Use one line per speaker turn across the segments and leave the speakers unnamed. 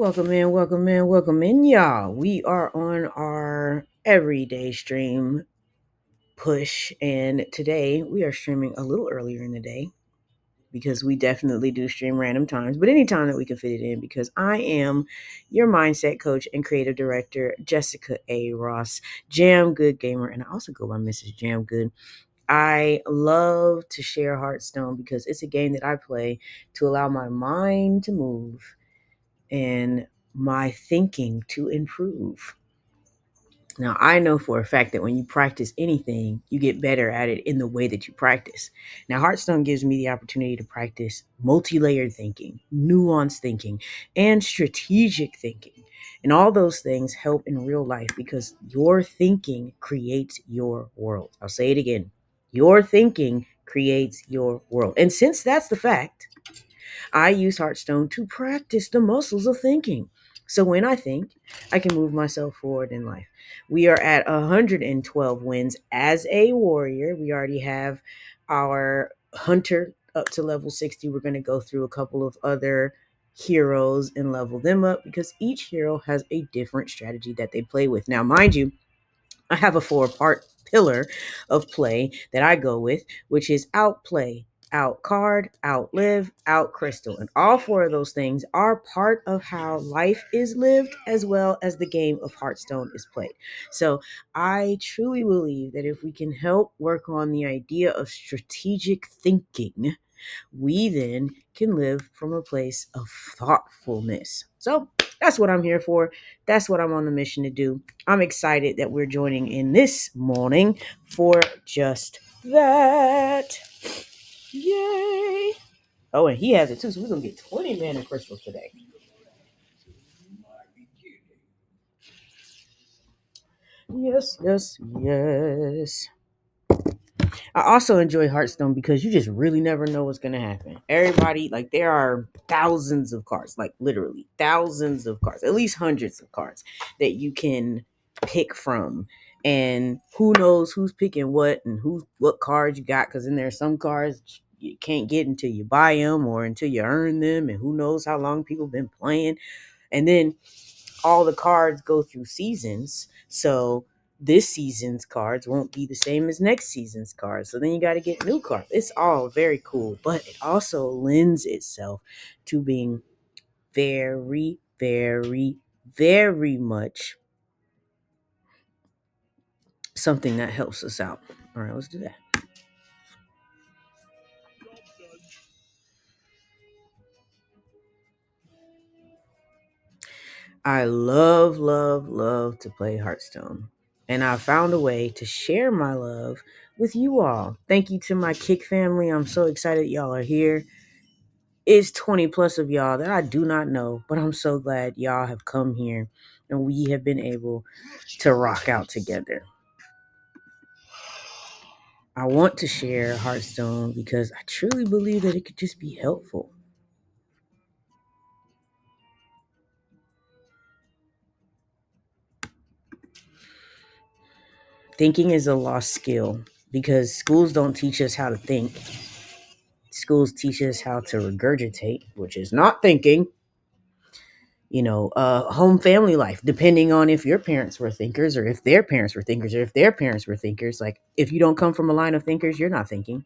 Welcome in, y'all. We are on our everyday stream push, and today we are streaming a little earlier in the day because we definitely do stream random times, but anytime that we can fit it in, because I am your mindset coach and creative director, Jessica A. Ross, Jam Good Gamer, and I also go by Mrs. Jam Good. I love to share Hearthstone because it's a game that I play to allow my mind to move and my thinking to improve. Now, I know for a fact that when you practice anything, you get better at it in the way that you practice. Now, Hearthstone gives me the opportunity to practice multi-layered thinking, nuanced thinking, and strategic thinking. And all those things help in real life because your thinking creates your world. I'll say it again. Your thinking creates your world. And since that's the fact, I use Hearthstone to practice the muscles of thinking. So when I think, I can move myself forward in life. We are at 112 wins as a warrior. We already have our hunter up to level 60. We're going to go through a couple of other heroes and level them up because each hero has a different strategy that they play with. Now, mind you, I have a 4-part pillar of play that I go with, which is OutPlay, OutCard, OutLive, OutCrystal. And all 4 of those things are part of how life is lived as well as the game of Hearthstone is played. So I truly believe that if we can help work on the idea of strategic thinking, we then can live from a place of thoughtfulness. So that's what I'm here for. That's what I'm on the mission to do. I'm excited that we're joining in this morning for just that. Yay! Oh, and he has it too, so we're going to get 20 mana crystals today. Yes. I also enjoy Hearthstone because you just really never know what's going to happen. Everybody, like, there are thousands of cards, like literally thousands of cards, at least hundreds of cards that you can pick from. And who knows who's picking what and what cards you got, because then there are some cards you can't get until you buy them or until you earn them, and who knows how long people been playing. And then all the cards go through seasons. So this season's cards won't be the same as next season's cards. So then you got to get new cards. It's all very cool, but it also lends itself to being very, very, very much something that helps us out. All right, let's do that. I love to play Hearthstone. And I found a way to share my love with you all. Thank you to my Kick family. I'm so excited y'all are here. It's 20 plus of y'all that I do not know, but I'm so glad y'all have come here and we have been able to rock out together. I want to share Hearthstone because I truly believe that it could just be helpful. Thinking is a lost skill because schools don't teach us how to think. Schools teach us how to regurgitate, which is not thinking. Home family life, depending on if your parents were thinkers or if their parents were thinkers or if their parents were thinkers. Like, if you don't come from a line of thinkers, you're not thinking.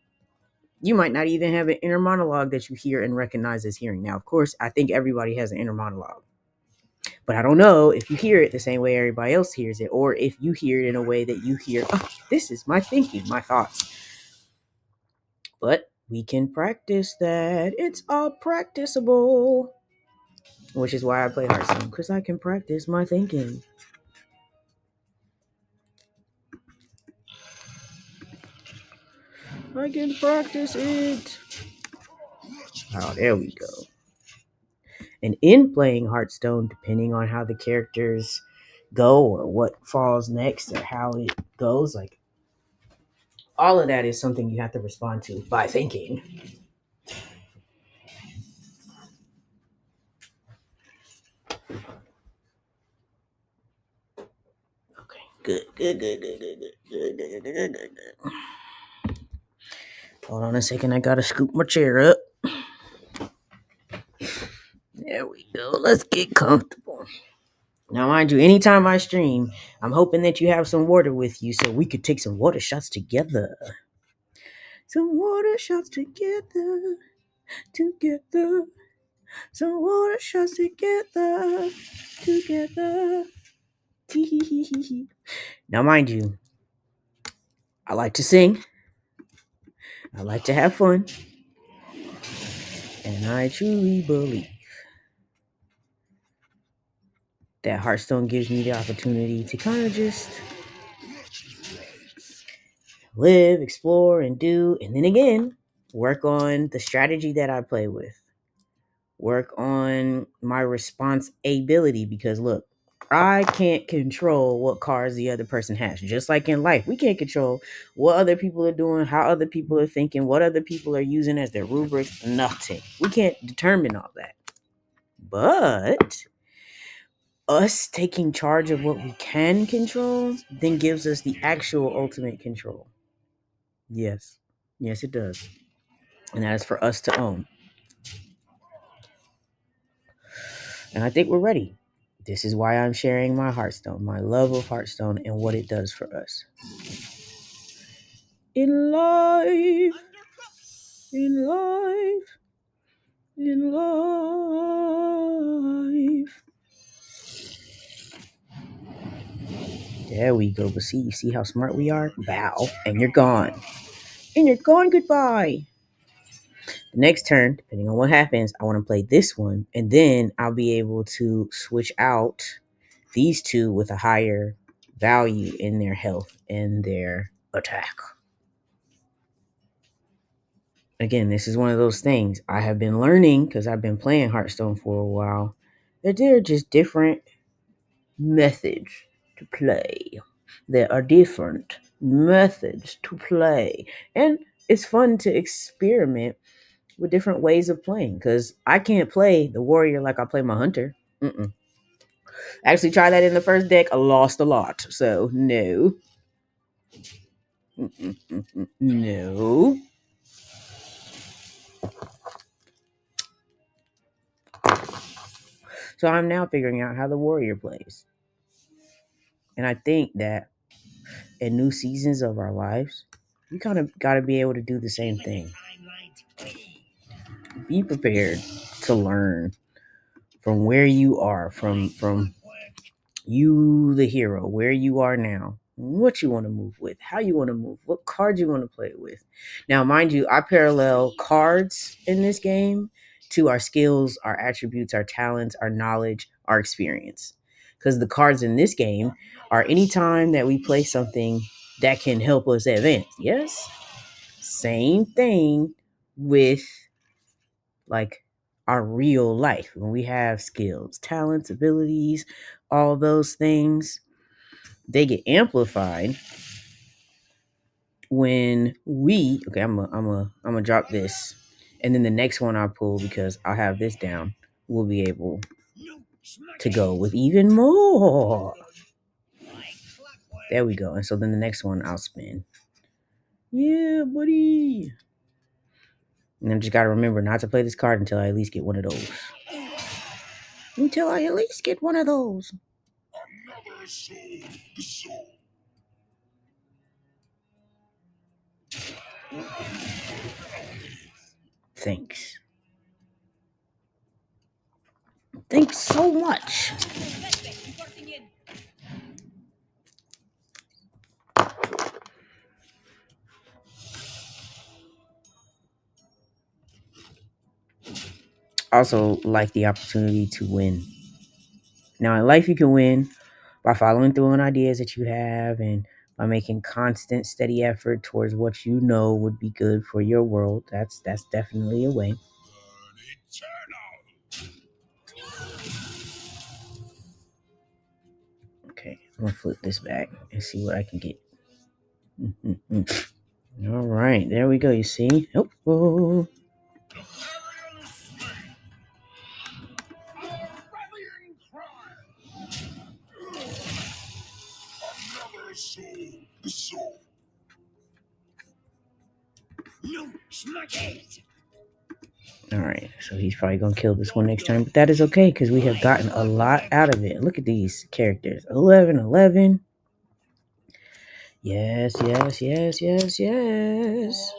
You might not even have an inner monologue that you hear and recognize as hearing. Now, of course, I think everybody has an inner monologue, but I don't know if you hear it the same way everybody else hears it, or if you hear it in a way that you hear, oh, this is my thinking, my thoughts. But we can practice that. It's all practicable. Which is why I play Hearthstone, because I can practice my thinking. I can practice it. Oh, there we go. And in playing Hearthstone, depending on how the characters go or what falls next or how it goes, like, all of that is something you have to respond to by thinking. Okay, good. Hold on a second, I gotta scoop my chair up. There we go. So let's get comfortable. Now, mind you, anytime I stream, I'm hoping that you have some water with you so we could take some water shots together. Some water shots together. Together. Some water shots together. Together. Now, mind you, I like to sing. I like to have fun. And I truly believe that Hearthstone gives me the opportunity to kind of just live, explore, and do. And then again, work on the strategy that I play with. Work on my response ability. Because look, I can't control what cards the other person has. Just like in life, we can't control what other people are doing, how other people are thinking, what other people are using as their rubrics. Nothing. We can't determine all that. But us taking charge of what we can control then gives us the actual ultimate control. Yes. Yes, it does. And that is for us to own. And I think we're ready. This is why I'm sharing my Hearthstone, my love of Hearthstone, and what it does for us. In life, in life, in life. There we go. But see, you see how smart we are? Bow, and you're gone. And you're gone goodbye. The next turn, depending on what happens, I want to play this one, and then I'll be able to switch out these two with a higher value in their health and their attack. Again, this is one of those things I have been learning because I've been playing Hearthstone for a while, that there are just different methods to play. There are different methods to play. And it's fun to experiment with different ways of playing, because I can't play the warrior like I play my hunter. Actually tried that in the first deck. I lost a lot. So no. No. So I'm now figuring out how the warrior plays. And I think that in new seasons of our lives, we kind of got to be able to do the same thing. Be prepared to learn from where you are, from you, the hero, where you are now, what you want to move with, how you want to move, what cards you want to play with. Now, mind you, I parallel cards in this game to our skills, our attributes, our talents, our knowledge, our experience. Because the cards in this game are anytime that we play something that can help us advance. Yes? Same thing with like our real life. When we have skills, talents, abilities, all those things, they get amplified when we I'm gonna drop this, and then the next one I pull, because I'll have this down, we'll be able to go with even more. There we go. And so then the next one I'll spin. Yeah, buddy. And I just gotta remember not to play this card until I at least get one of those. Until I at least get one of those. Thanks. Thanks so much. Also, like the opportunity to win. Now, in life, you can win by following through on ideas that you have, and by making constant, steady effort towards what you know would be good for your world. That's definitely a way. Okay, I'm gonna flip this back and see what I can get. All right, there we go. You see? Oh. All right, so he's probably gonna kill this one next time, but that is okay because we have gotten a lot out of it. Look at these characters: 11, 11. Yes, yes, yes, yes, yes.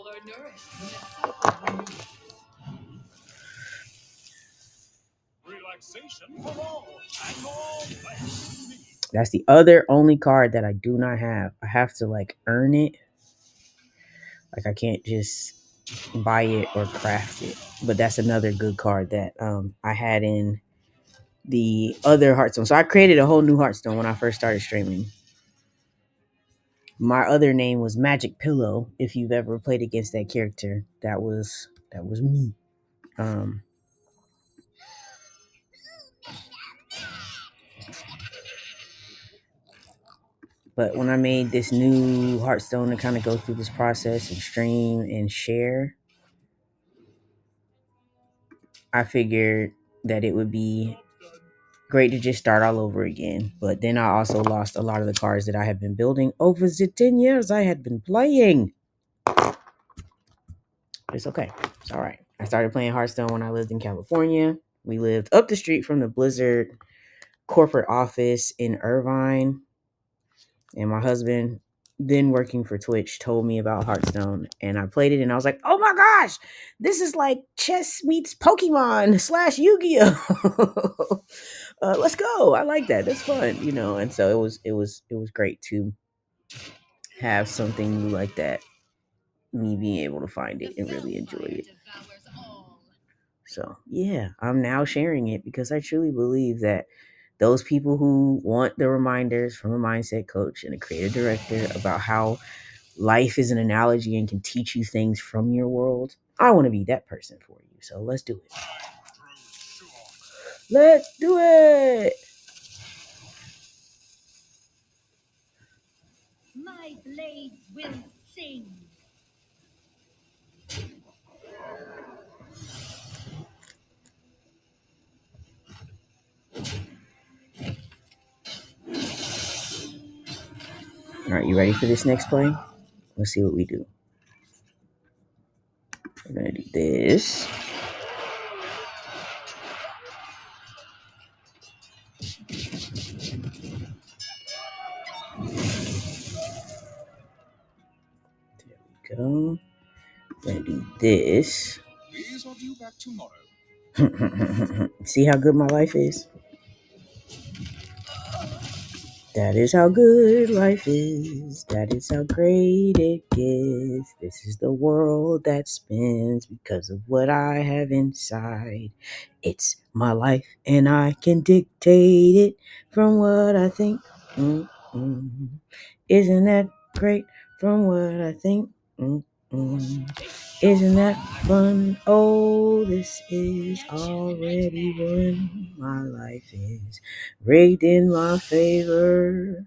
That's the other only card that I do not have. I have to like earn it. Like I can't just buy it or craft it. But that's another good card that I had in the other Hearthstone. So I created a whole new Hearthstone when I first started streaming. My other name was Magic Pillow. If you've ever played against that character, that was me. Um, but when I made this new Hearthstone to kind of go through this process and stream and share, I figured that it would be great to just start all over again. But then I also lost a lot of the cards that I have been building over the 10 years I had been playing. It's okay. It's all right. I started playing Hearthstone when I lived in California. We lived up the street from the Blizzard corporate office in Irvine. And my husband, then working for Twitch, told me about Hearthstone. And I played it and I was like, oh my gosh, this is like chess meets Pokemon / Yu-Gi-Oh! Let's go. I like that. That's fun, you know. And so it was great to have something new like that. Me being able to find it and really enjoy it. So yeah, I'm now sharing it because I truly believe that those people who want the reminders from a mindset coach and a creative director about how life is an analogy and can teach you things from your world, I want to be that person for you. So let's do it. Let's do it. My blade will sing. All right, you ready for this next play? Let's see what we do. We're going to do this. There we go. We're going to do this. Please have you back tomorrow. See how good my life is? That is how good life is. That is how great it gets. This is the world that spins because of what I have inside. It's my life and I can dictate it from what I think. Mm-mm. Isn't that great from what I think? Mm-mm. Isn't that fun? Oh, this is already won. My life is rigged in my favor.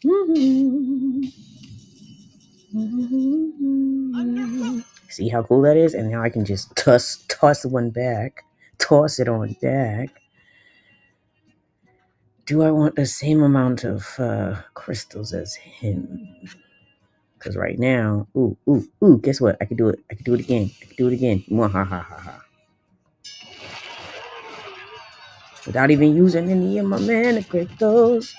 Mm-hmm. Mm-hmm. See how cool that is? And now I can just toss one back. Toss it on back. Do I want the same amount of crystals as him? Because right now, guess what? I can do it. I can do it again. I can do it again. Mwahahaha. Without even using any of my mana crystals.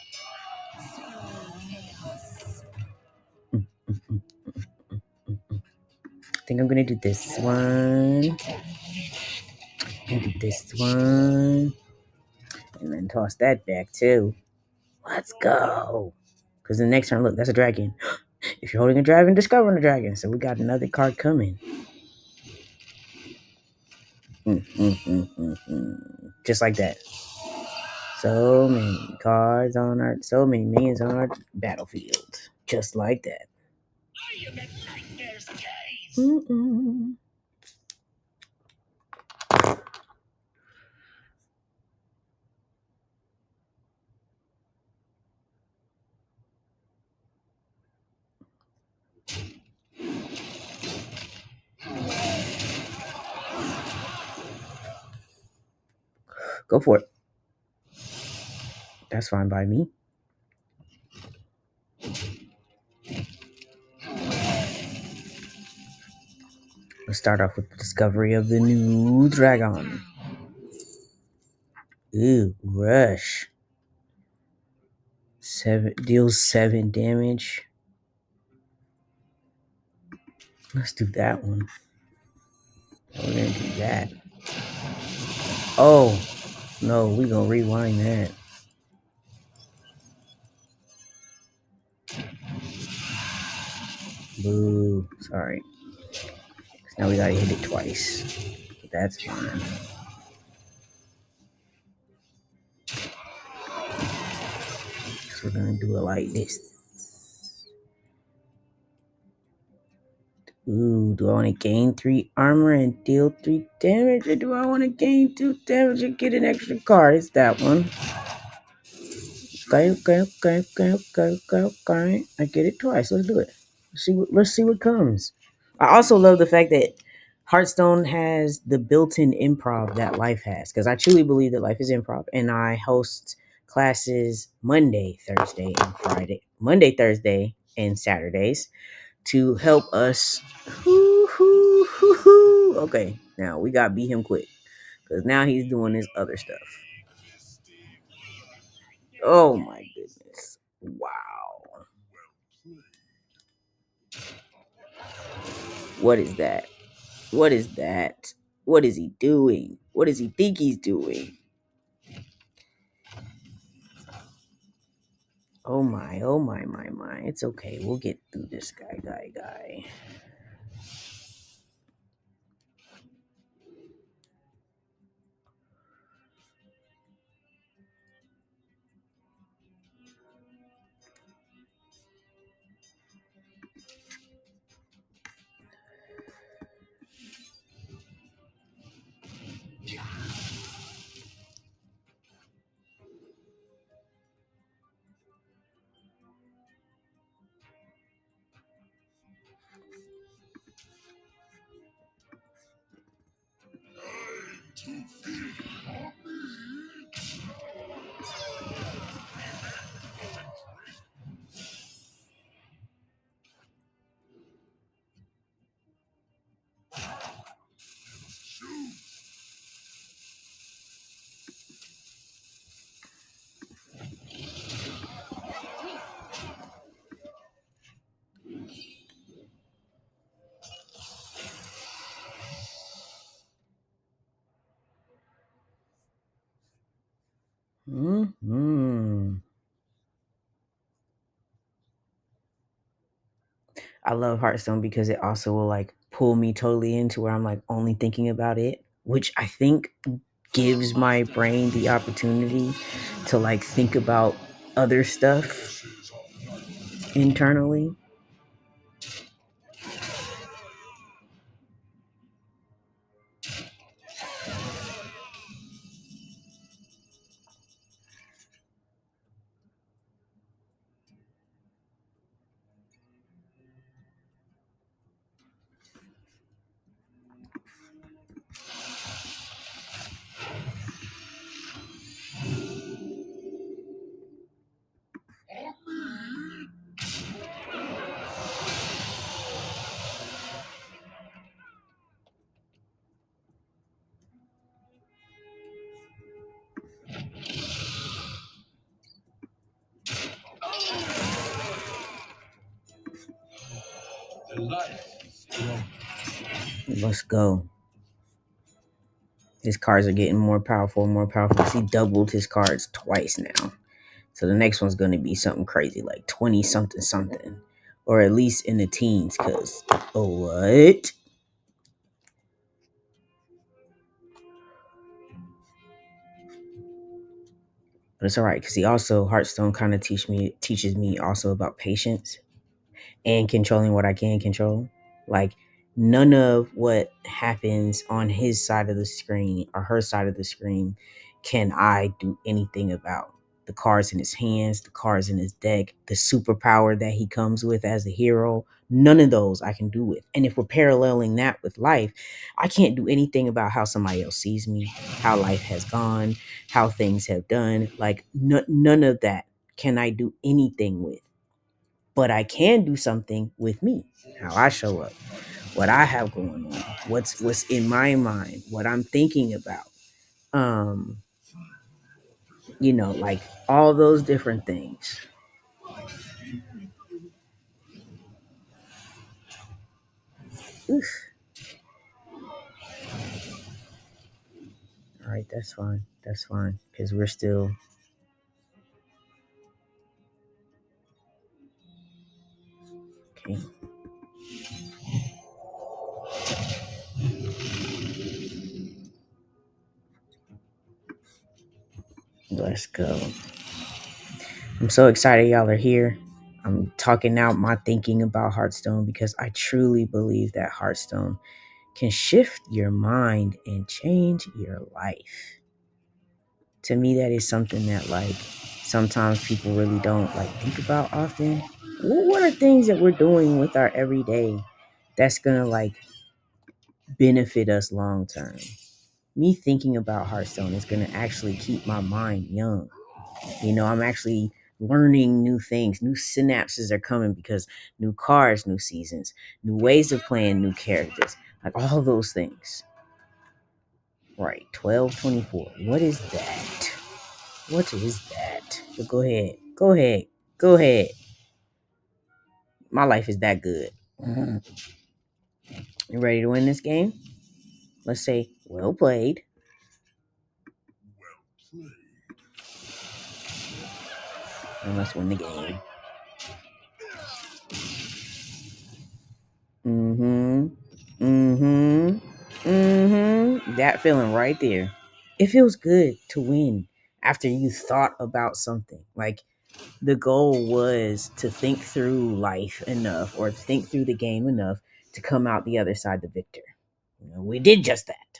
I think I'm going to do this one. And do this one. And then toss that back too. Let's go. Because the next turn, look, that's a dragon. If you're holding a dragon, discovering a dragon. So we got another card coming. Just like that. So many cards on so many minions on our battlefield. Just like that. Go for it. That's fine by me. Let's start off with the discovery of the new dragon. Ooh, rush. Deals 7 damage. Let's do that one. We're gonna do that. Oh no, we gonna rewind that. Boo. Sorry. Now we gotta hit it twice. But that's fine. So we're gonna do it like this. Ooh, do I want to gain 3 armor and deal 3 damage? Or do I want to gain 2 damage and get an extra card? It's that one. Okay. I get it twice. Let's do it. Let's see what comes. I also love the fact that Hearthstone has the built-in improv that life has, because I truly believe that life is improv, and I host classes Monday, Thursday, and Saturdays to help us. Okay, now we gotta beat him quick, because now he's doing his other stuff. Oh my goodness. Wow. What is that? What is that? What is he doing? What does he think he's doing? Oh my, my. It's okay. We'll get through this guy. Hmm. I love Hearthstone because it also will like pull me totally into where I'm like only thinking about it, which I think gives my brain the opportunity to like think about other stuff internally. Let's go. His cards are getting more powerful. He doubled his cards twice now. So the next one's going to be something crazy, like 20 something. Or at least in the teens, because, what? But it's all right, because Hearthstone kind of teaches me also about patience and controlling what I can control. Like, none of what happens on his side of the screen or her side of the screen can I do anything about. The cards in his hands, the cards in his deck, the superpower that he comes with as a hero, none of those I can do with. And if we're paralleling that with life, I can't do anything about how somebody else sees me, how life has gone, how things have done. Like, none of that can I do anything with, but I can do something with me, how I show up. what I have going on, what's in my mind, what I'm thinking about. Um, like all those different things. Oof. All right, that's fine. That's fine. Because we're still okay. Let's go. I'm so excited y'all are here. I'm talking out my thinking about Hearthstone because I truly believe that Hearthstone can shift your mind and change your life. To me, that is something that like sometimes people really don't like think about often. What are things that we're doing with our everyday that's gonna like benefit us long term? Me thinking about Hearthstone is gonna actually keep my mind young. I'm actually learning new things. New synapses are coming because new cards, new seasons, new ways of playing, new characters, like all those things. Right, 1224. What is that? What is that? But go ahead. Go ahead. Go ahead. My life is that good. You ready to win this game? Let's say, well played. And let's win the game. That feeling right there. It feels good to win after you thought about something. Like the goal was to think through life enough or think through the game enough to come out the other side the victor. We did just that.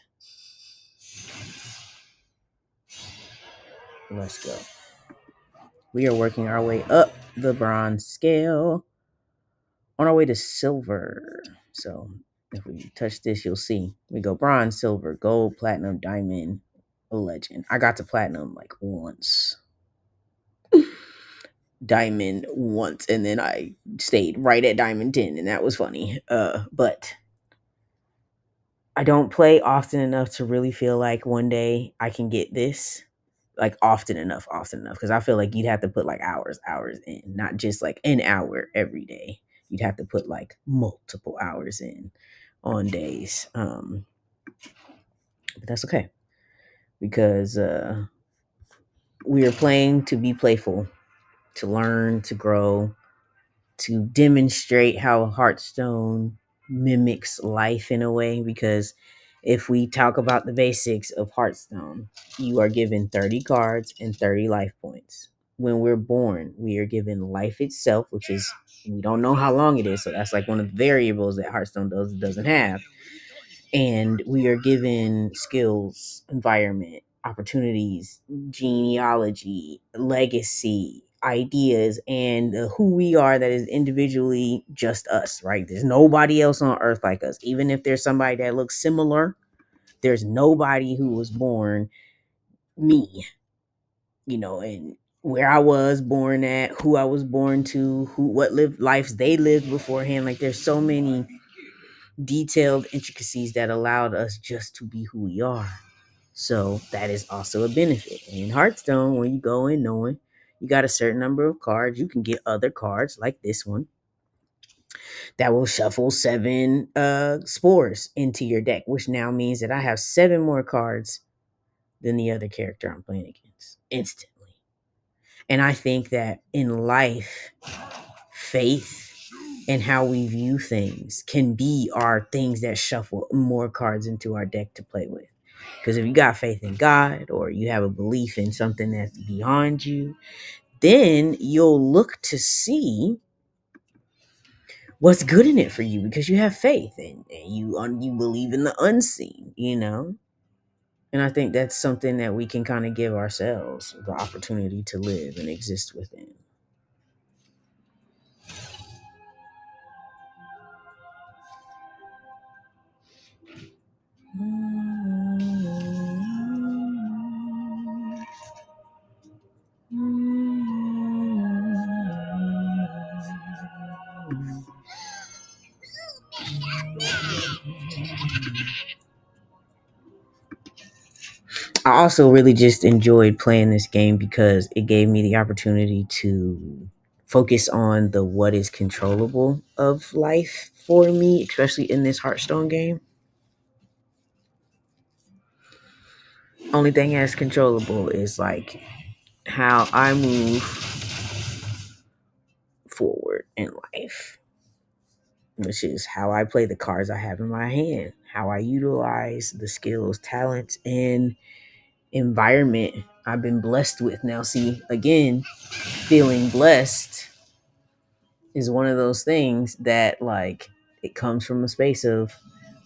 Let's go. We are working our way up the bronze scale on our way to silver. So if we touch this, you'll see we go bronze, silver, gold, platinum, diamond, a legend. I got to platinum like once, diamond once, and then I stayed right at diamond 10, and that was funny. But I don't play often enough to really feel like one day I can get this. Like often enough, because I feel like you'd have to put like hours in, not just like an hour every day. You'd have to put like multiple hours in on days. But that's okay because we are playing to be playful, to learn, to grow, to demonstrate how Hearthstone mimics life in a way. Because if we talk about the basics of Hearthstone, you are given 30 cards and 30 life points. When we're born, we are given life itself, which is, we don't know how long it is. So that's like one of the variables that Hearthstone doesn't have. And we are given skills, environment, opportunities, genealogy, legacy, ideas, and who we are that is individually just us, right? There's nobody else on earth like us. Even if there's somebody that looks similar, there's nobody who was born me, and where I was born at, who I was born to, what lived lives they lived beforehand. Like there's so many detailed intricacies that allowed us just to be who we are. So that is also a benefit. And in Hearthstone, when you go in knowing you got a certain number of cards, you can get other cards like this one that will shuffle 7 spores into your deck, which now means that I have 7 more cards than the other character I'm playing against instantly. And I think that in life, faith and how we view things can be our things that shuffle more cards into our deck to play with. Because if you got faith in God or you have a belief in something that's beyond you, then you'll look to see what's good in it for you because you have faith and you believe in the unseen. And I think that's something that we can kind of give ourselves the opportunity to live and exist within. I also really just enjoyed playing this game because it gave me the opportunity to focus on the what is controllable of life for me, especially in this Hearthstone game. Only thing that's controllable is like how I move forward in life, which is how I play the cards I have in my hand, how I utilize the skills, talents, and environment I've been blessed with. Now, see, again, feeling blessed is one of those things that, like, it comes from a space of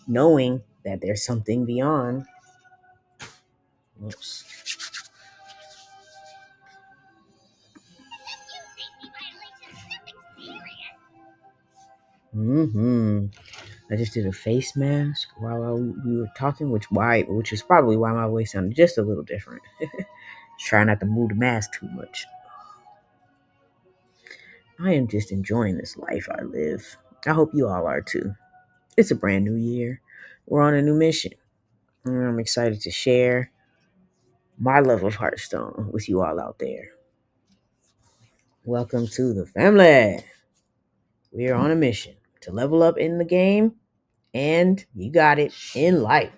knowing that there's something beyond. Oops. I just did a face mask while we were talking, which is probably why my voice sounded just a little different. Try not to move the mask too much. I am just enjoying this life I live. I hope you all are too. It's a brand new year. We're on a new mission. And I'm excited to share my love of Hearthstone with you all out there. Welcome to the family. We are on a mission to level up in the game, and you got it, in life.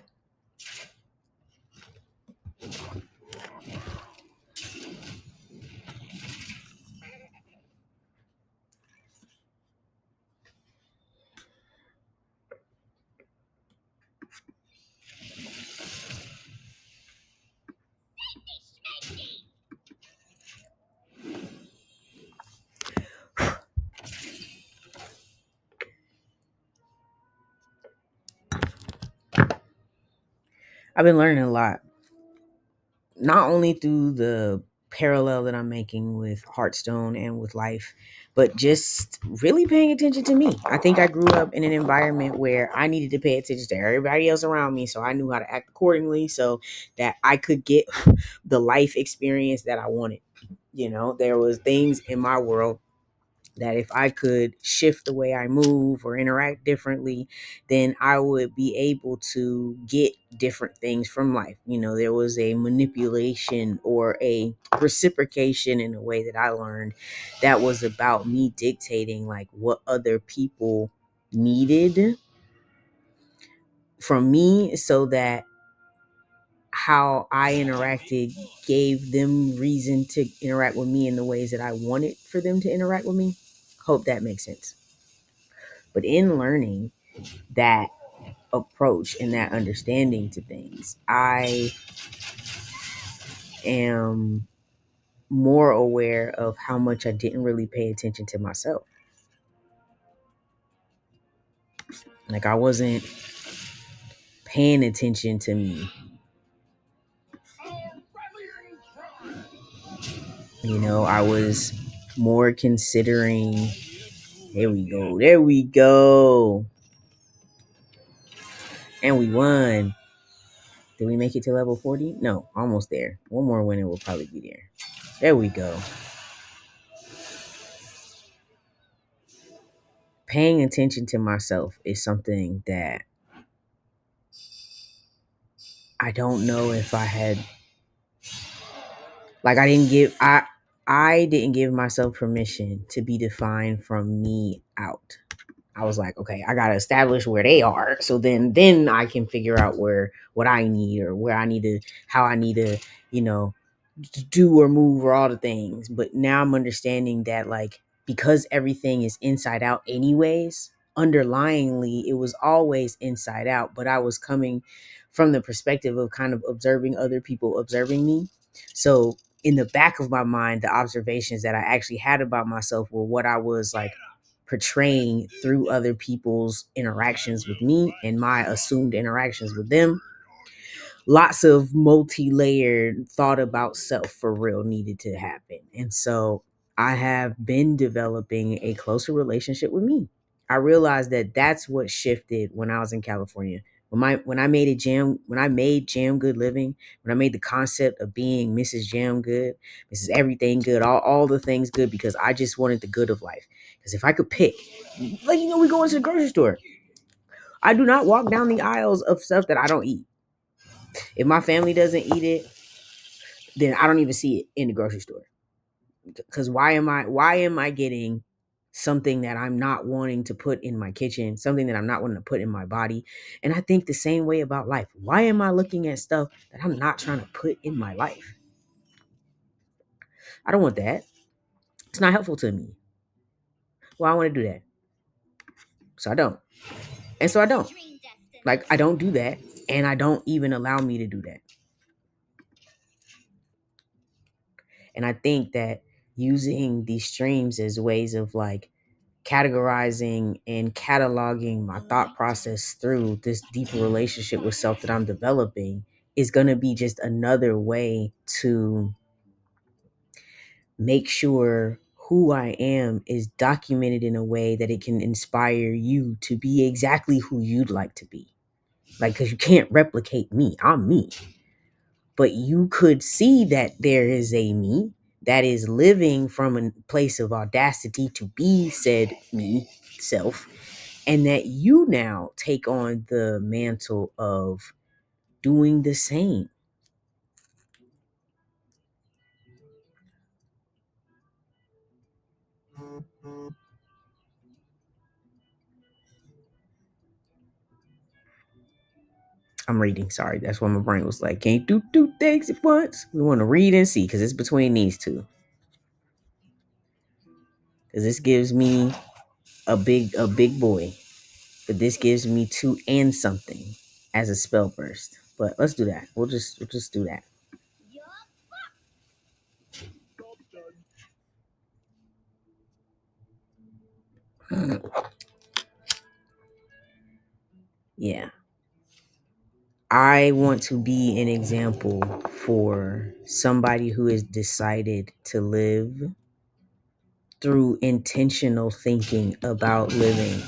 I've been learning a lot, not only through the parallel that I'm making with Hearthstone and with life, but just really paying attention to me. I think I grew up in an environment where I needed to pay attention to everybody else around me, so I knew how to act accordingly so that I could get the life experience that I wanted. You know, there was things in my world that if I could shift the way I move or interact differently, then I would be able to get different things from life. You know, there was a manipulation or a reciprocation in a way that I learned that was about me dictating like what other people needed from me so that how I interacted gave them reason to interact with me in the ways that I wanted for them to interact with me. Hope that makes sense. But in learning that approach and that understanding to things, I am more aware of how much I didn't really pay attention to myself. Like I wasn't paying attention to me. You know, I was more considering, there we go, there we go. And we won. Did we make it to level 40? No, almost there. One more win and we'll probably be there. There we go. Paying attention to myself is something that I don't know if I had, like I didn't give myself permission to be defined from me out. I was like, okay, I gotta establish where they are, so then I can figure out what I need or where I need to, how I need to, you know, do or move or all the things. But now I'm understanding that like because everything is inside out anyways, underlyingly it was always inside out, but I was coming from the perspective of kind of observing other people observing me. So in the back of my mind, the observations that I actually had about myself were what I was like portraying through other people's interactions with me and my assumed interactions with them. Lots of multi-layered thought about self for real needed to happen. And so I have been developing a closer relationship with me. I realized that that's what shifted when I was in California. When I made when I made Jam Good Living, when I made the concept of being Mrs. Jam Good, Mrs. Everything Good, all the things good, because I just wanted the good of life. Because if I could pick, like, you know, we go into the grocery store. I do not walk down the aisles of stuff that I don't eat. If my family doesn't eat it, then I don't even see it in the grocery store. Because why am I getting something that I'm not wanting to put in my kitchen, something that I'm not wanting to put in my body? And I think the same way about life. Why am I looking at stuff that I'm not trying to put in my life? I don't want that. It's not helpful to me. Well, I want to do that. So I don't. And so I don't. Like, I don't do that. And I don't even allow me to do that. And I think that using these streams as ways of like categorizing and cataloging my thought process through this deeper relationship with self that I'm developing is going to be just another way to make sure who I am is documented in a way that it can inspire you to be exactly who you'd like to be. Like, because you can't replicate me. I'm me. But you could see that there is a me that is living from a place of audacity to be said me, self, and that you now take on the mantle of doing the same. I'm reading, sorry. That's when my brain was like, can't do two things at once. We want to read and see because it's between these two. Because this gives me a big boy. But this gives me two and something as a spell burst. But let's do that. We'll just do that. Yeah. I want to be an example for somebody who has decided to live through intentional thinking about living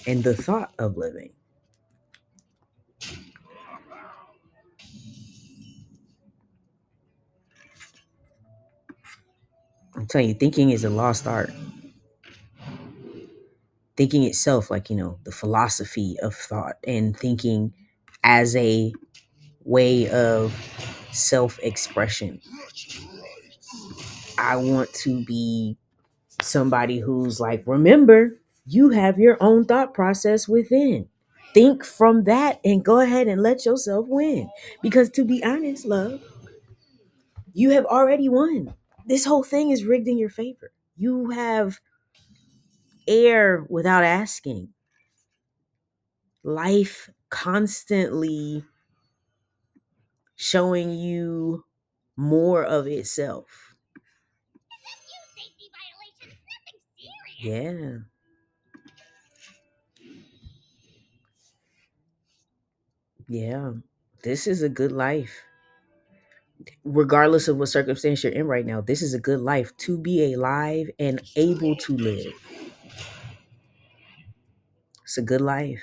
and the thought of living. I'm telling you, thinking is a lost art. Thinking itself, like, the philosophy of thought and thinking as a way of self expression. I want to be somebody who's like, remember, you have your own thought process within. Think from that and go ahead and let yourself win. Because to be honest, love, you have already won. This whole thing is rigged in your favor. You have air without asking. Life constantly showing you more of itself. Yeah. Yeah. This is a good life. Regardless of what circumstance you're in right now, this is a good life to be alive and able to live. It's a good life.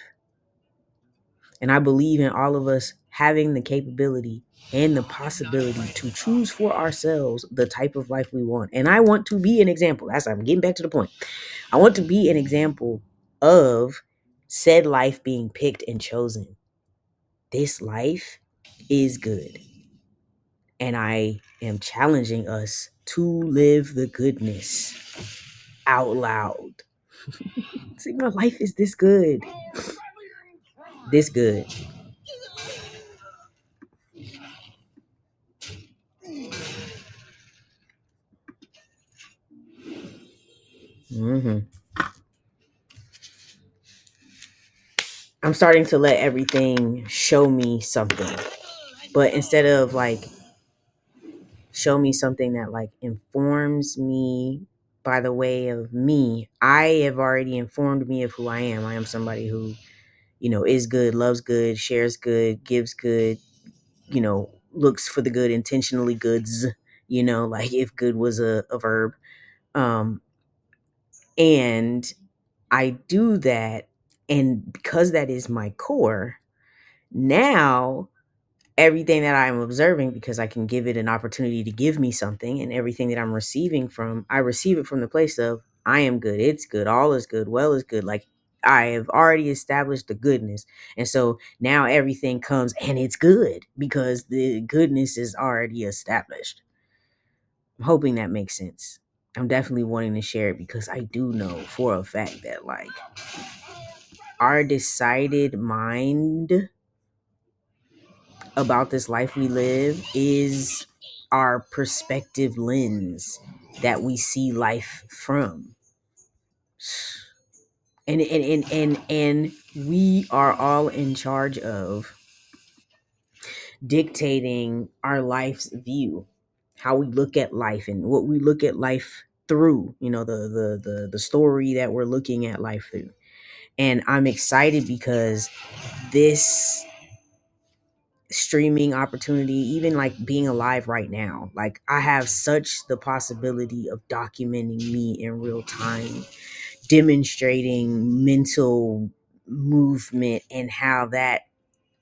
And I believe in all of us having the capability and the possibility to choose for ourselves the type of life we want. And I want to be an example. I'm getting back to the point. I want to be an example of said life being picked and chosen. This life is good. And I am challenging us to live the goodness out loud. See, my life is this good. This good. hmm I'm starting to let everything show me something. But instead of like show me something that like informs me by the way of me, I have already informed me of who I am. I am somebody who, is good, loves good, shares good, gives good, looks for the good, intentionally goods, like if good was a verb. Um, and I do that. And because that is my core, now everything that I'm observing, because I can give it an opportunity to give me something, and everything that I'm receiving from, I receive it from the place of I am good, it's good, all is good, well is good. Like I have already established the goodness. And so now everything comes and it's good because the goodness is already established. I'm hoping that makes sense. I'm definitely wanting to share it because I do know for a fact that, like, our decided mind about this life we live is our perspective lens that we see life from. And we are all in charge of dictating our life's view, how we look at life and what we look at life through, the story that we're looking at life through. And I'm excited because this streaming opportunity, even like being alive right now, like I have such the possibility of documenting me in real time, demonstrating mental movement and how that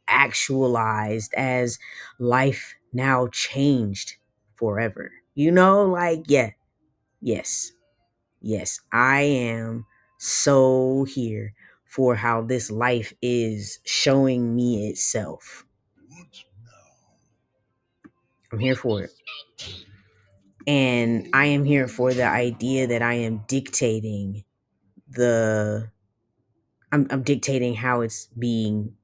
actualized as life now changed forever. Like, yeah, yes, yes, I am so here for how this life is showing me itself. I'm here for it. And I am here for the idea that I am dictating the I'm dictating how it's being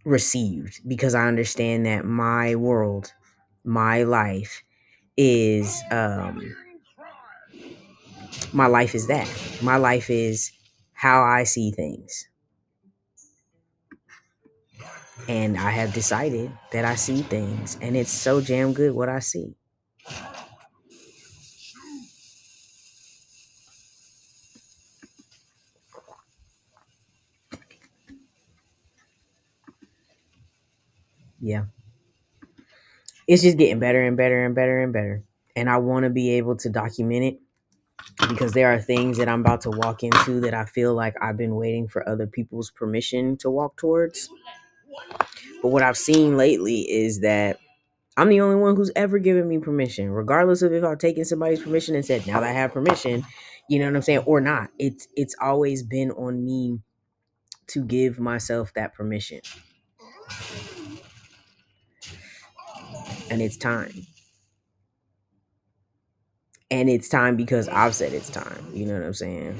received, because I understand that my world, my life is my life is that. My life is how I see things. And I have decided that I see things and it's so damn good what I see. Yeah. It's just getting better and better and better and better. And I want to be able to document it because there are things that I'm about to walk into that I feel like I've been waiting for other people's permission to walk towards. But what I've seen lately is that I'm the only one who's ever given me permission, regardless of if I've taken somebody's permission and said, now that I have permission, you know what I'm saying, or not. It's always been on me to give myself that permission. And it's time. And it's time because I've said it's time. You know what I'm saying?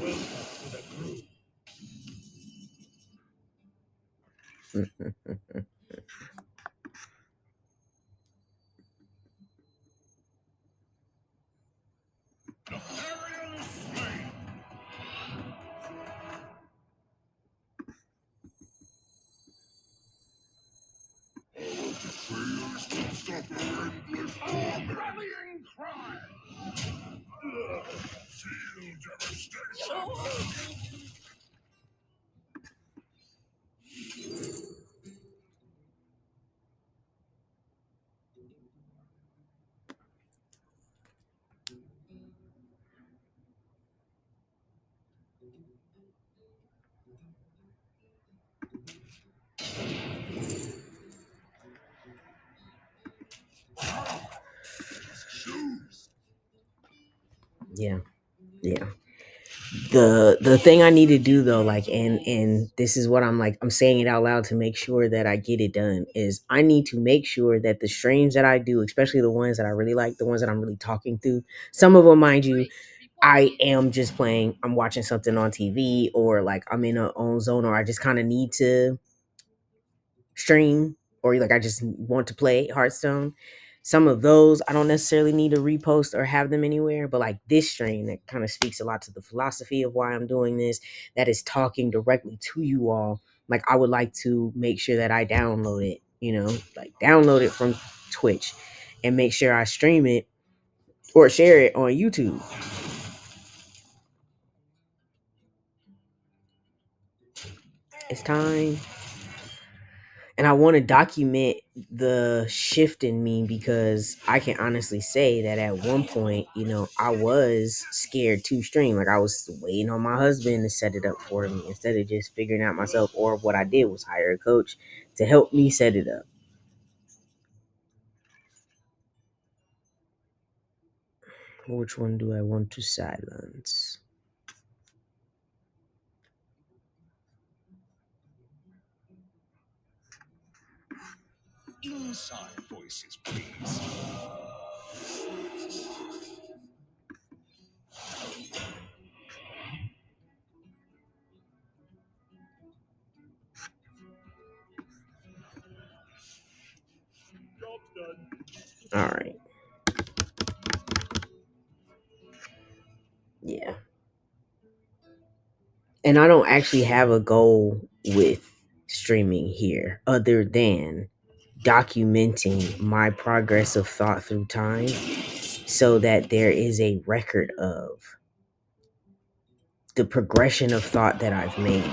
Yeah. Yeah. The thing I need to do though, like, and this is what I'm saying it out loud to make sure that I get it done, is I need to make sure that the streams that I do, especially the ones that I really like, the ones that I'm really talking through, some of them, mind you, I am just playing, I'm watching something on TV, or like I'm in a own zone, or I just kind of need to stream, or like I just want to play Hearthstone. Some of those I don't necessarily need to repost or have them anywhere, but like this stream that kind of speaks a lot to the philosophy of why I'm doing this, that is talking directly to you all. Like I would like to make sure that I download it, like download it from Twitch and make sure I stream it or share it on YouTube. It's time. And I want to document the shift in me, because I can honestly say that at one point, I was scared to stream. Like I was waiting on my husband to set it up for me instead of just figuring out myself. Or what I did was hire a coach to help me set it up. Which one do I want to silence?
inside voices, please. Job's done.
All right. Yeah. And I don't actually have a goal with streaming here other than documenting my progress of thought through time so that there is a record of the progression of thought that I've made.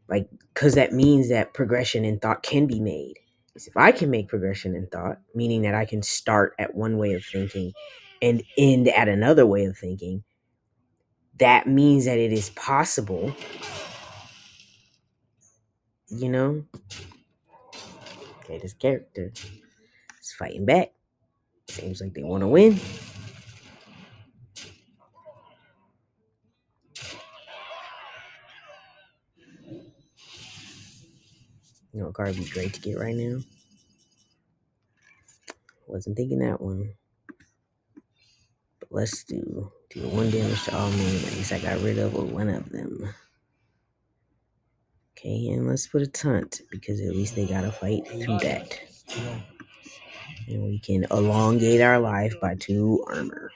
Like, because that means that progression in thought can be made. Because if I can make progression in thought, meaning that I can start at one way of thinking and end at another way of thinking, that means that it is possible, you know? Okay, this character is fighting back. Seems like they want to win. You know, card would be great to get right now. Wasn't thinking that one. But let's do 1 damage to all men. At least I got rid of one of them. Okay, and let's put a taunt because at least they gotta fight through that. And we can elongate our life by 2 armor.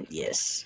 Yes.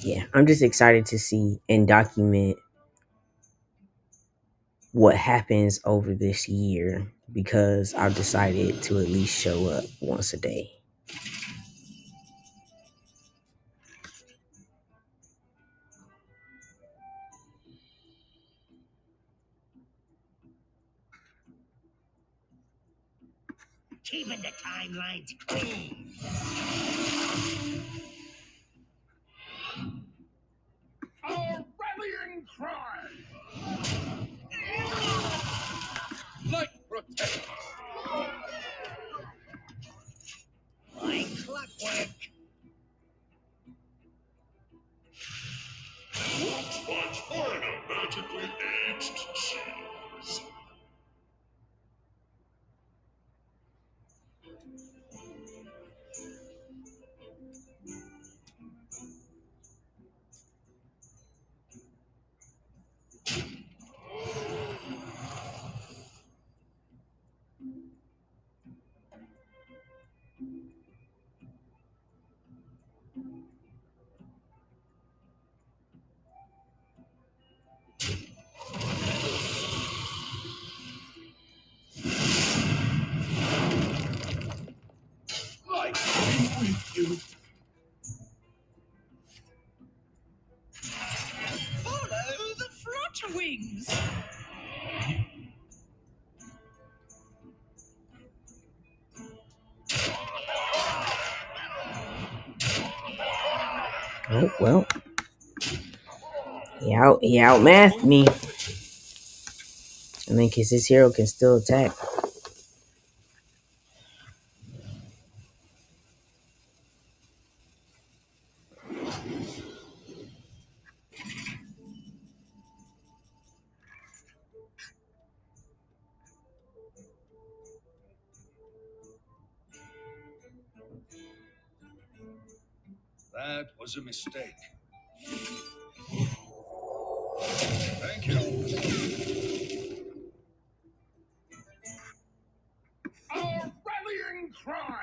Yeah, I'm just excited to see and document what happens over this year because I've decided to at least show up once a day.
Keeping the timelines clean. Our rallying cry! Light protect! Like clockwork! Won't budge for an magically aged cheese. Like with you. Follow the flutter wings!
Oh, well. He outmathed me. I mean, because his hero can still attack.
That was a mistake. Thank you. Our rallying cry!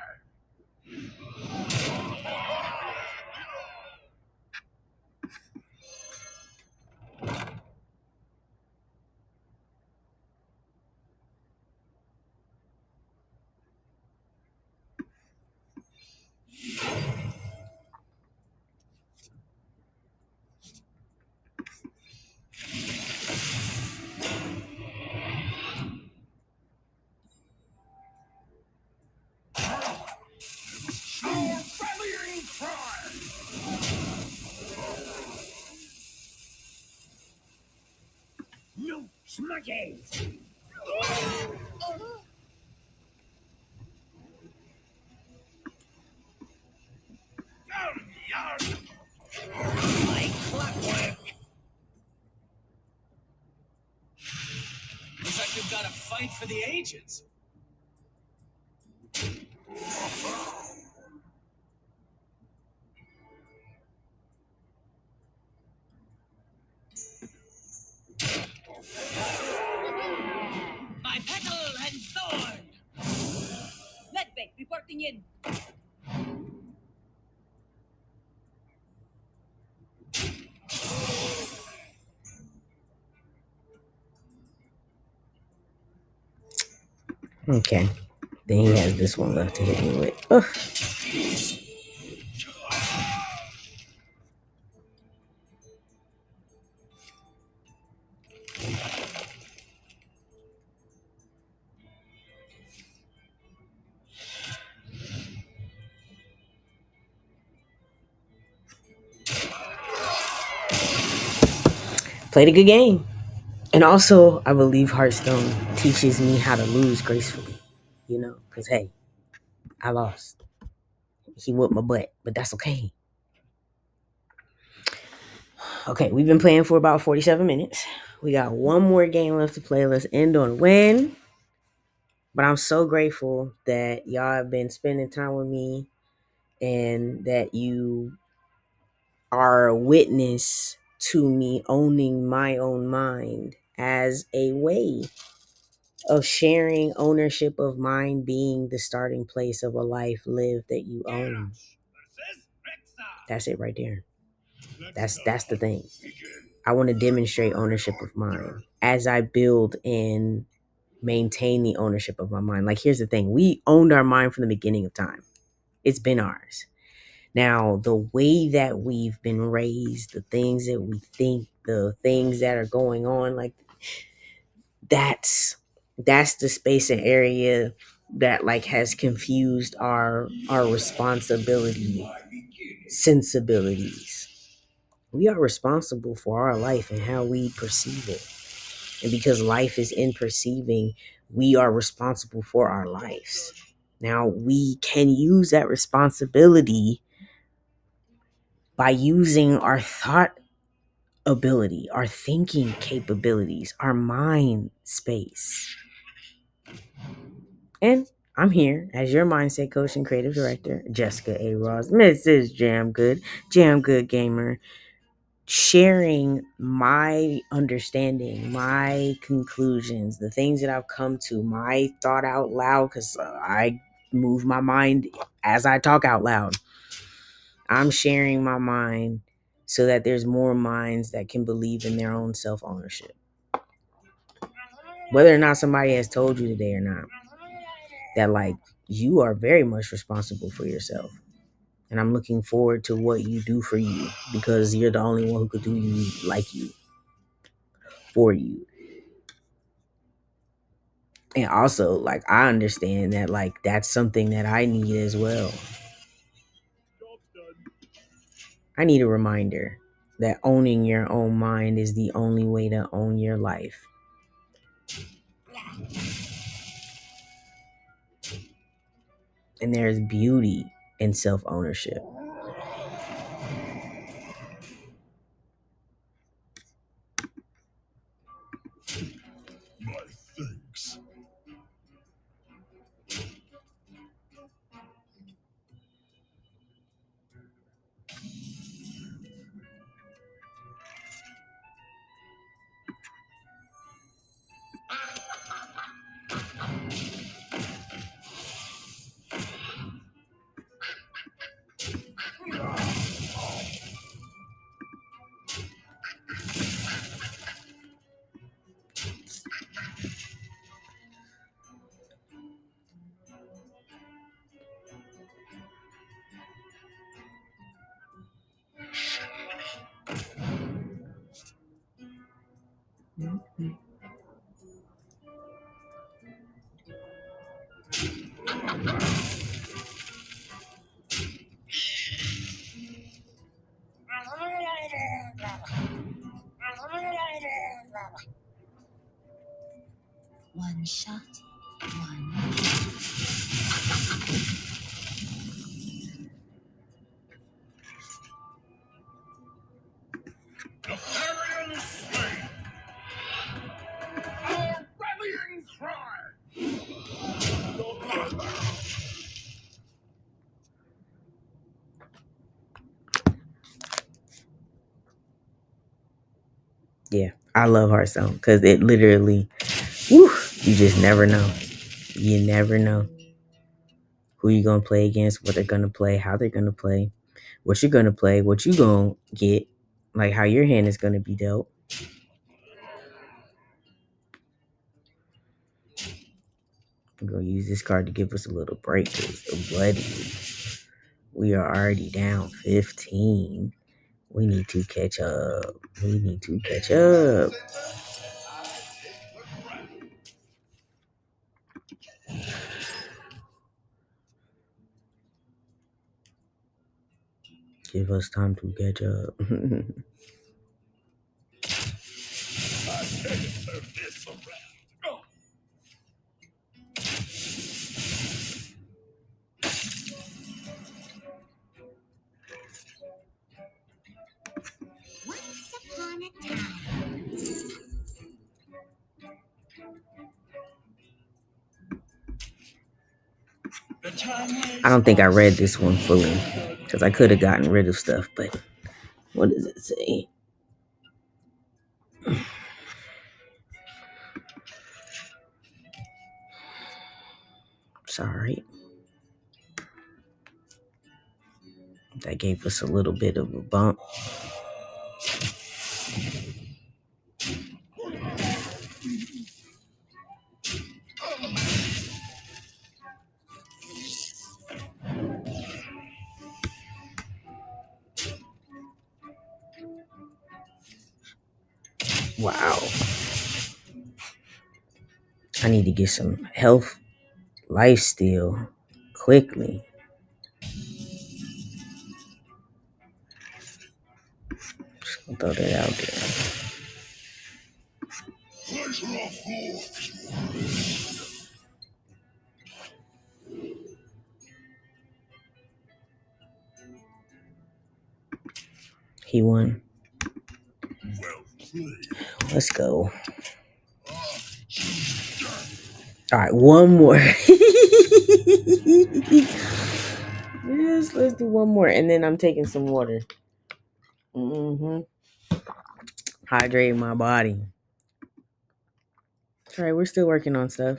Like clockwork. Looks like we've got a fight for the ages. My petal and thorn. Leadbeck reporting in.
Okay. Then he has this one left to hit me with. Ugh. Played a good game. And also, I believe Hearthstone teaches me how to lose gracefully. You know, because hey, I lost. He whooped my butt, but that's okay. Okay, we've been playing for about 47 minutes. We got one more game left to play. Let's end on a win. But I'm so grateful that y'all have been spending time with me and that you are a witness to me owning my own mind as a way of sharing ownership of mind being the starting place of a life lived that you own. That's it right there. That's the thing. I want to demonstrate ownership of mine as I build and maintain the ownership of my mind. Like, here's the thing. We owned our mind from the beginning of time. It's been ours. Now, the way that we've been raised, the things that we think, the things that are going on, like that's the space and area that like has confused our responsibility sensibilities. We are responsible for our life and how we perceive it. And because life is in perceiving, we are responsible for our lives. Now, we can use that responsibility by using our thought ability, our thinking capabilities, our mind space. And I'm here as your mindset coach and creative director, Jessica A. Ross, Mrs. Jam Good Gamer, sharing my understanding, my conclusions, the things that I've come to, my thought out loud, because I move my mind as I talk out loud. I'm sharing my mind so that there's more minds that can believe in their own self-ownership. Whether or not somebody has told you today or not, that like you are very much responsible for yourself. And I'm looking forward to what you do for you because you're the only one who could do you like you, for you. And also, like, I understand that, like, that's something that I need as well. I need a reminder that owning your own mind is the only way to own your life. And there's beauty in self-ownership.
My thanks. One shot, one. The Therian is slain. Our rallying cry.
Yeah, I love Hearthstone because it literally, whew, you just never know. You never know who you're gonna play against, what they're gonna play, how they're gonna play, what you're gonna play, what you're gonna get, like how your hand is gonna be dealt. I'm gonna use this card to give us a little break because bloody. We are already down 15. We need to catch up. We need to catch up. Give us time to catch up.
Once upon a time.
I don't think I read this one fully because I could have gotten rid of stuff, but what does it say? Sorry. That gave us a little bit of a bump. Wow. I need to get some health life steal quickly. Just gonna throw that out there. He won. Let's go. All right, one more. Yes, let's do one more, and then I'm taking some water. Hydrate my body. All right, we're still working on stuff.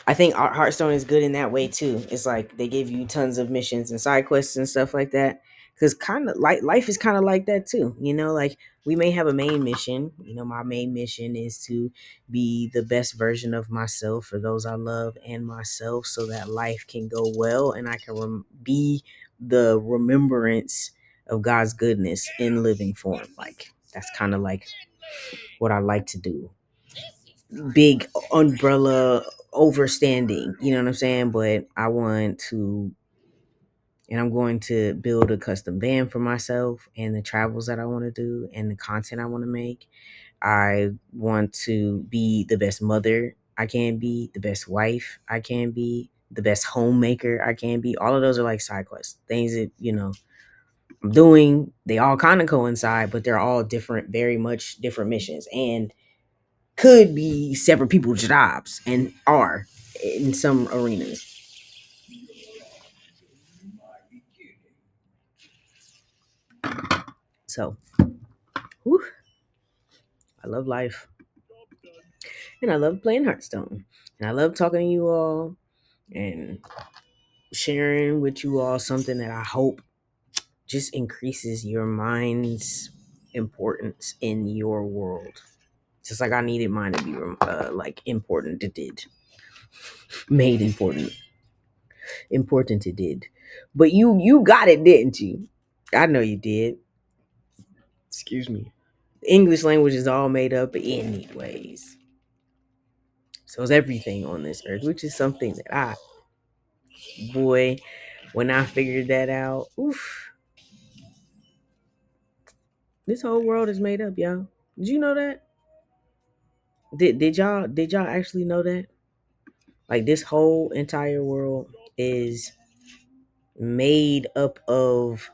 I think Hearthstone is good in that way too. It's like they give you tons of missions and side quests and stuff like that. Because kind of like life is kind of like that too. You know, like we may have a main mission. You know, my main mission is to be the best version of myself for those I love and myself, so that life can go well and I can be the remembrance of God's goodness in living form. Like that's kind of like what I like to do. Big umbrella overstanding, you know what I'm saying? But I want to, and I'm going to build a custom van for myself and the travels that I want to do and the content I want to make. I want to be the best mother I can be, the best wife I can be, the best homemaker I can be. All of those are like side quests, things that, you know, I'm doing. They all kind of coincide, but they're all different, very much different missions. And could be separate people's jobs and are in some arenas. So, whew, I love life. And I love playing Hearthstone. And I love talking to you all and sharing with you all something that I hope just increases your mind's importance in your world. Just like I needed mine to be like important, it did. Made important. Important it did. But you got it, didn't you? I know you did. Excuse me. The English language is all made up anyways. So is everything on this earth, which is something that boy, when I figured that out, oof, this whole world is made up, y'all. Did you know that? Did y'all actually know that? Like this whole entire world is made up of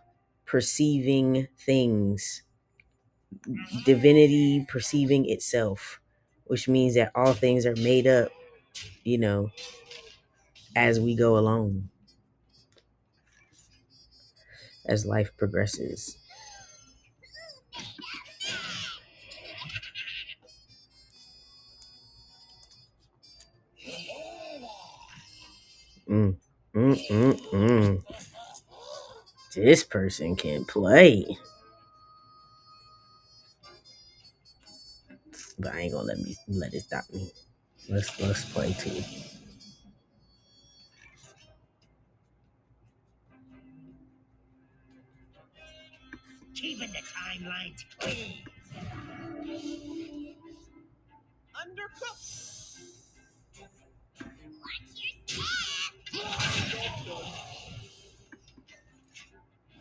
perceiving things, divinity perceiving itself, which means that all things are made up, you know, as we go along, as life progresses. Mm, mm. This person can play, but I ain't gonna let it stop me. Let's play too.
Keeping the timelines clean. Undercooked.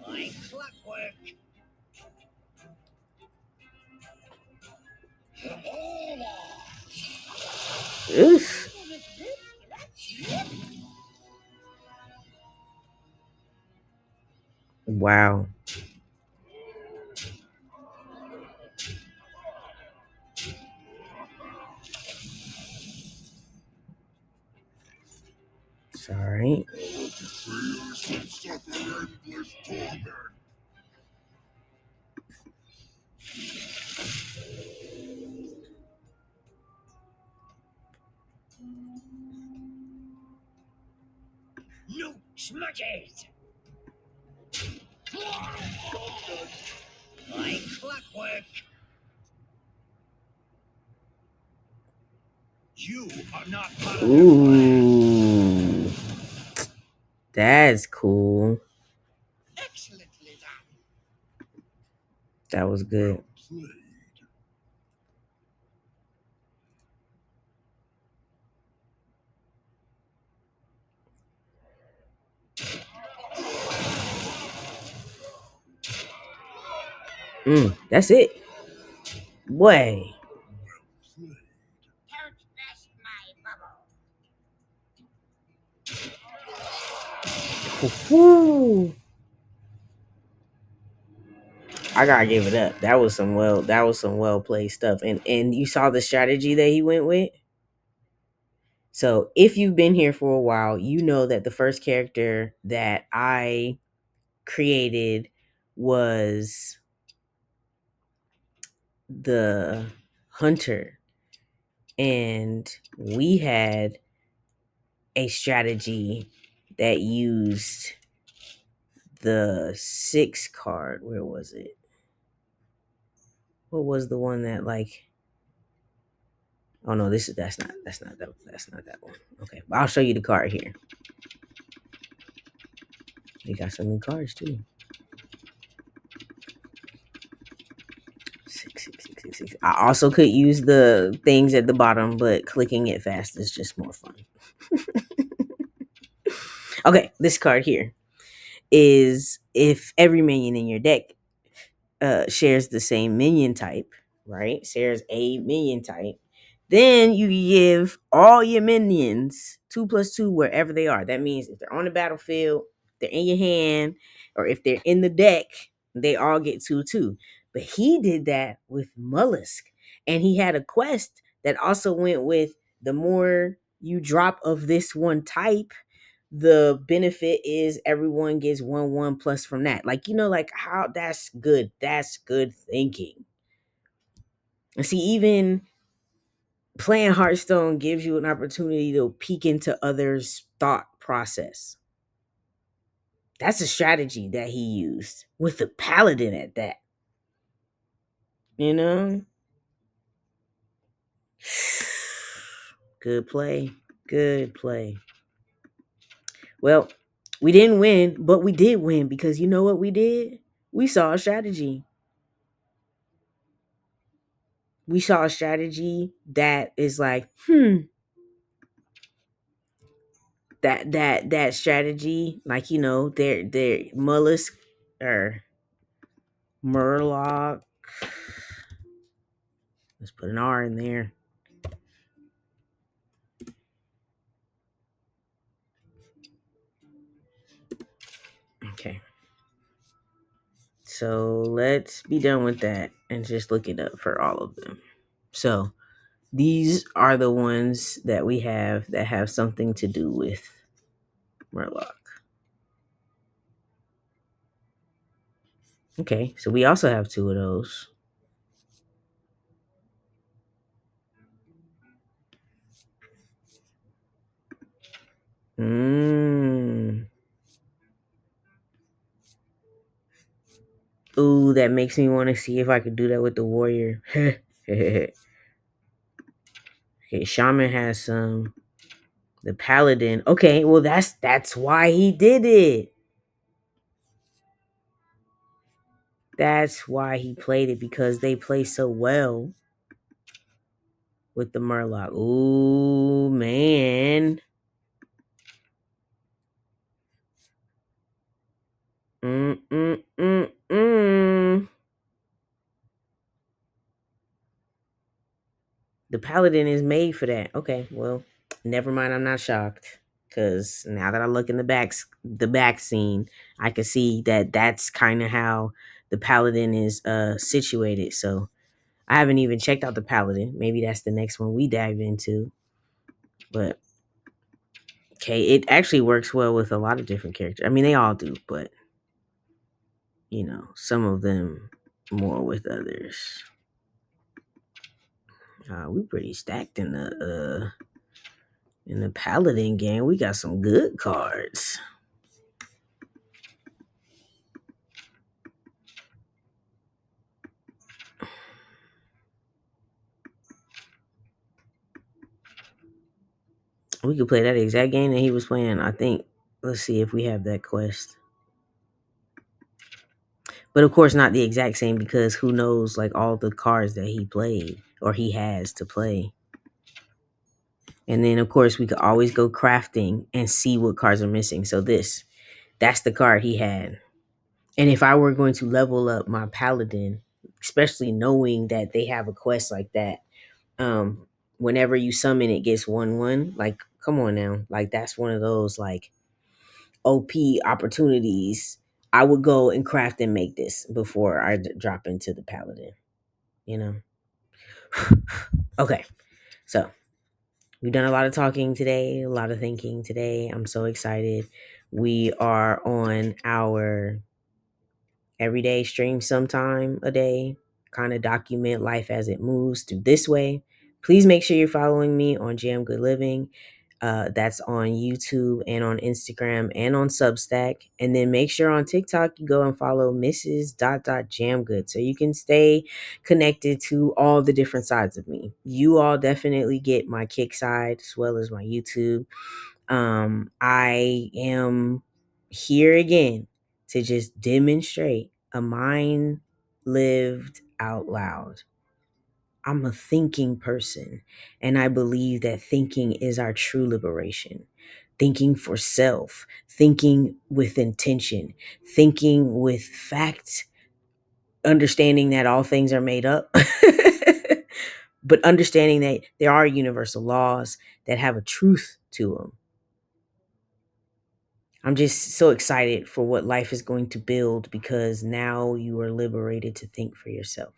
Like clockwork.
Oof. Wow. It's all right.
No smudges. Like clockwork. You are not part of their plan.
Ooh, that's cool.
Excellently done.
That was good. That's it. Way.
Don't bust my bubble.
Woo. I gotta give it up. That was some well played stuff. And you saw the strategy that he went with. So if you've been here for a while, you know that the first character that I created was the hunter. And we had a strategy that used the 6 card. Where was it? What was the one that like? Oh no, that's not that one. Okay, but I'll show you the card here. We got some new cards too. 6, 6, 6, 6, 6. I also could use the things at the bottom, but clicking it fast is just more fun. Okay, this card here is if every minion in your deck shares the same minion type, right? Shares a minion type. Then you give all your minions 2+2 wherever they are. That means if they're on the battlefield, they're in your hand, or if they're in the deck, they all get 2/2. But he did that with Mollusk. And he had a quest that also went with the more you drop of this one type, the benefit is everyone gets 1/1 plus from that. Like, like how that's good. That's good thinking. And see, even playing Hearthstone gives you an opportunity to peek into others' thought process. That's a strategy that he used with the paladin at that. You know? Good play. Good play. Well, we didn't win, but we did win because you know what we did? We saw a strategy. We saw a strategy that is like, that strategy, like their mollusk or murloc. Let's put an R in there. So let's be done with that and just look it up for all of them. So these are the ones that we have that have something to do with Murloc. Okay, so we also have two of those. Mm. Ooh, that makes me want to see if I could do that with the warrior. Okay, shaman has some. The paladin. Okay, well that's why he did it. That's why he played it, because they play so well with the Murloc. Ooh, man. Mm mm mm mm. The paladin is made for that. Okay, well, never mind. I'm not shocked, because now that I look in the back scene, I can see that that's kind of how the paladin is situated. So I haven't even checked out the paladin. Maybe that's the next one we dive into. But okay, it actually works well with a lot of different characters. I mean, they all do, but some of them more with others. We pretty stacked in the paladin game. We got some good cards. We could play that exact game that he was playing. I think. Let's see if we have that quest. But of course, not the exact same, because who knows, like, all the cards that he played or he has to play. And then, of course, we could always go crafting and see what cards are missing. So that's the card he had. And if I were going to level up my paladin, especially knowing that they have a quest like that, um, whenever you summon it gets 1/1. Like, come on now, like that's one of those like OP opportunities. I would go and craft and make this before I drop into the paladin. You know. Okay, so we've done a lot of talking today, a lot of thinking today. I'm so excited. We are on our everyday stream sometime a day, kind of document life as it moves through this way. Please make sure you're following me on Jam Good Living. That's on YouTube and on Instagram and on Substack. And then make sure on TikTok you go and follow Mrs. Jamgood, so you can stay connected to all the different sides of me. You all definitely get my kick side as well as my YouTube. I am here again to just demonstrate a mind lived out loud. I'm a thinking person, and I believe that thinking is our true liberation. Thinking for self, thinking with intention, thinking with facts, understanding that all things are made up, but understanding that there are universal laws that have a truth to them. I'm just so excited for what life is going to build, because now you are liberated to think for yourself.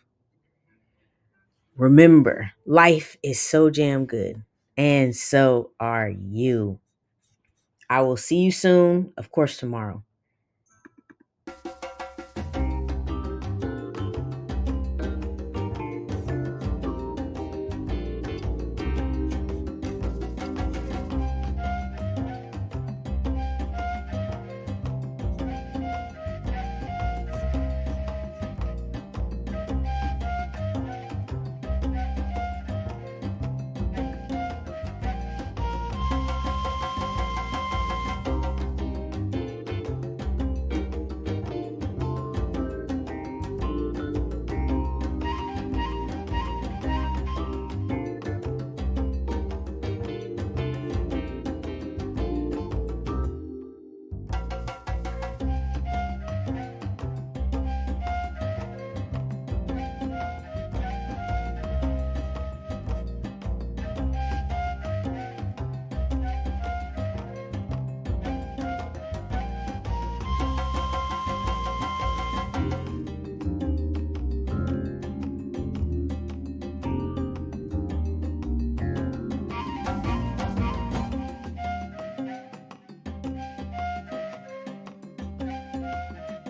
Remember, life is so jam good, and so are you. I will see you soon, of course, tomorrow.